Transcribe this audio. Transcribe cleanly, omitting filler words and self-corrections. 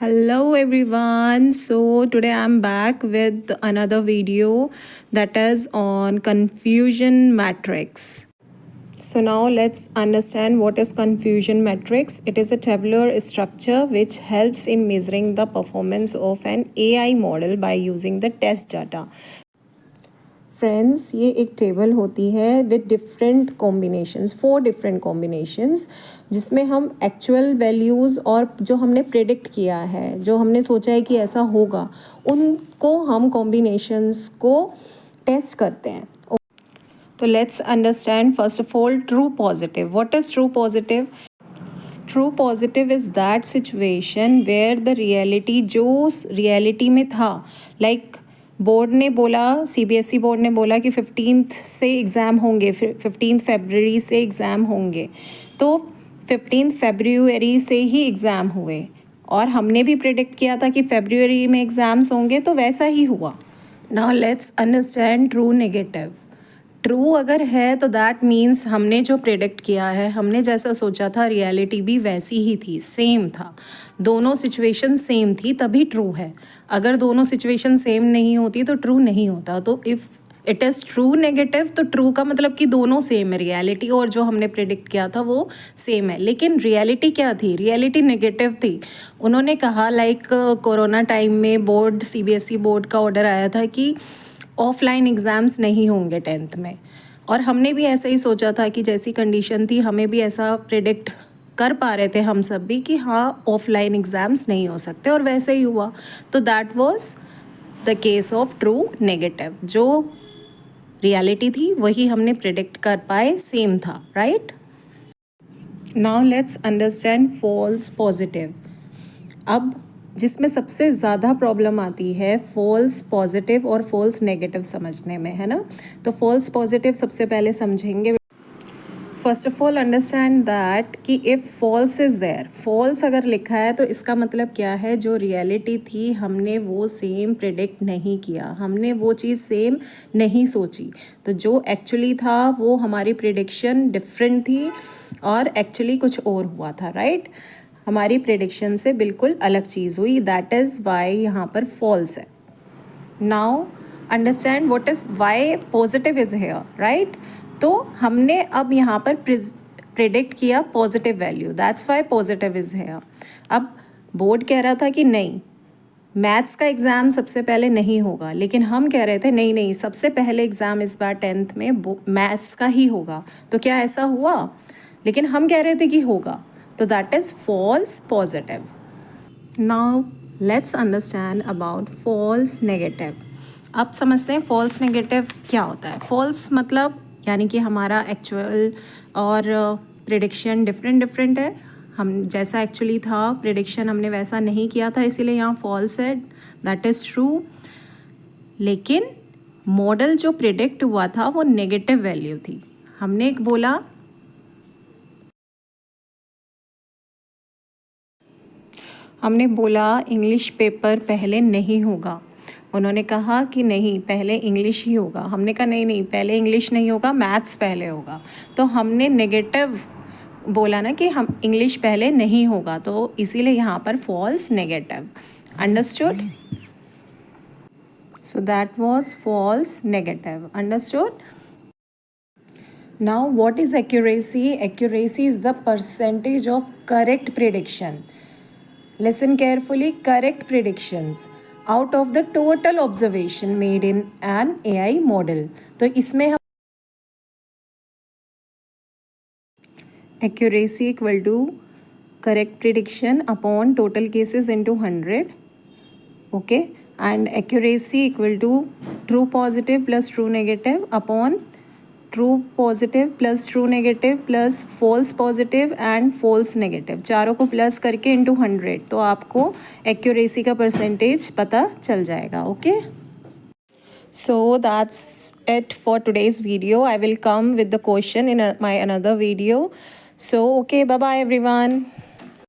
Hello everyone. So today I'm back with another video that is on confusion matrix. So now let's understand what is confusion matrix. It is a tabular structure which helps in measuring the performance of an AI model by using the test data. Friends, ये एक table होती है with different combinations, 4 different combinations, जिसमें हम actual values और जो हमने predict किया है, जो हमने सोचा है कि ऐसा होगा, उनको हम कॉम्बिनेशंस को टेस्ट करते हैं. तो let's understand first of all true positive. What is true positive? True positive is that situation where the reality जो रियलिटी में था, लाइक बोर्ड ने बोला, सीबीएसई बोर्ड ने बोला कि 15th से एग्ज़ाम होंगे, 15 फरवरी से एग्ज़ाम होंगे, तो 15 फरवरी से ही एग्ज़ाम हुए और हमने भी प्रेडिक्ट किया था कि फरवरी में एग्ज़ाम्स होंगे, तो वैसा ही हुआ. Now let's understand true negative. True अगर है तो दैट मीन्स हमने जो प्रेडिक्ट किया है, हमने जैसा सोचा था, रियलिटी भी वैसी ही थी, सेम था, दोनों सिचुएशन सेम थी, तभी ट्रू है. अगर दोनों सिचुएशन सेम नहीं होती तो ट्रू नहीं होता. तो if it is true negative तो ट्रू का मतलब कि दोनों सेम है, रियलिटी और जो हमने प्रेडिक्ट किया था वो सेम है. लेकिन रियलिटी क्या थी? रियलिटी नेगेटिव थी. उन्होंने कहा लाइक कोरोना टाइम में बोर्ड, सीबीएसई बोर्ड का ऑर्डर आया था कि ऑफलाइन एग्ज़ाम्स नहीं होंगे 10th में, और हमने भी ऐसा ही सोचा था कि जैसी कंडीशन थी हमें भी ऐसा प्रेडिक्ट कर पा रहे थे हम सब भी कि हाँ ऑफलाइन एग्ज़ाम्स नहीं हो सकते, और वैसे ही हुआ. तो that was the case of true negative. जो रियलिटी थी वही हमने प्रेडिक्ट कर पाए, सेम था, right. Now let's understand false positive. अब जिसमें सबसे ज़्यादा प्रॉब्लम आती है फॉल्स पॉजिटिव और फॉल्स नेगेटिव समझने में, है ना. तो फॉल्स पॉजिटिव सबसे पहले समझेंगे. First of all understand that कि if false is there, false अगर लिखा है तो इसका मतलब क्या है? जो रियलिटी थी हमने वो सेम प्रेडिक्ट नहीं किया, हमने वो चीज़ सेम नहीं सोची. तो जो एक्चुअली था वो हमारी प्रेडिक्शन डिफरेंट थी और एक्चुअली कुछ और हुआ था, राइट. हमारी प्रेडिक्शन से बिल्कुल अलग चीज़ हुई. दैट इज़ वाई यहाँ पर फॉल्स है. Now understand what is why positive is here, right. तो हमने अब यहाँ पर प्रेडिक्ट किया positive value, that's why positive is here. अब बोर्ड कह रहा था कि नहीं, मैथ्स का एग्ज़ाम सबसे पहले नहीं होगा, लेकिन हम कह रहे थे नहीं नहीं, सबसे पहले एग्ज़ाम इस बार 10th में मैथ्स का ही होगा. तो क्या ऐसा हुआ? लेकिन हम कह रहे थे कि होगा. तो that is false positive. Now let's understand about false negative. अब समझते हैं फॉल्स नेगेटिव क्या होता है. फॉल्स मतलब यानी कि हमारा एक्चुअल और प्रेडिक्शन डिफरेंट है. हम जैसा एक्चुअली था प्रेडिक्शन हमने वैसा नहीं किया था, इसीलिए यहाँ फॉल्स है. That is true. लेकिन मॉडल जो प्रेडिक्ट हुआ था वो नेगेटिव वैल्यू थी. हमने एक बोला इंग्लिश पेपर पहले नहीं होगा. उन्होंने कहा कि नहीं, पहले इंग्लिश ही होगा. हमने कहा नहीं नहीं, पहले इंग्लिश नहीं होगा, मैथ्स पहले होगा. तो हमने नेगेटिव बोला ना कि हम इंग्लिश पहले नहीं होगा, तो इसीलिए यहाँ पर false negative. Understood? So that was false negative. Understood? Now what is accuracy? Accuracy is the percentage of correct prediction. Listen carefully. Correct predictions out of the total observation made in an AI model. तो इसमें हम accuracy equal to correct prediction upon total cases into 100. Okay, and accuracy equal to true positive plus true negative upon true positive plus true negative plus false positive and false negative, चारों को plus करके into 100, तो आपको accuracy का percentage पता चल जाएगा. Okay, so that's it for today's video. I will come with the question in my another video. So okay, bye bye everyone.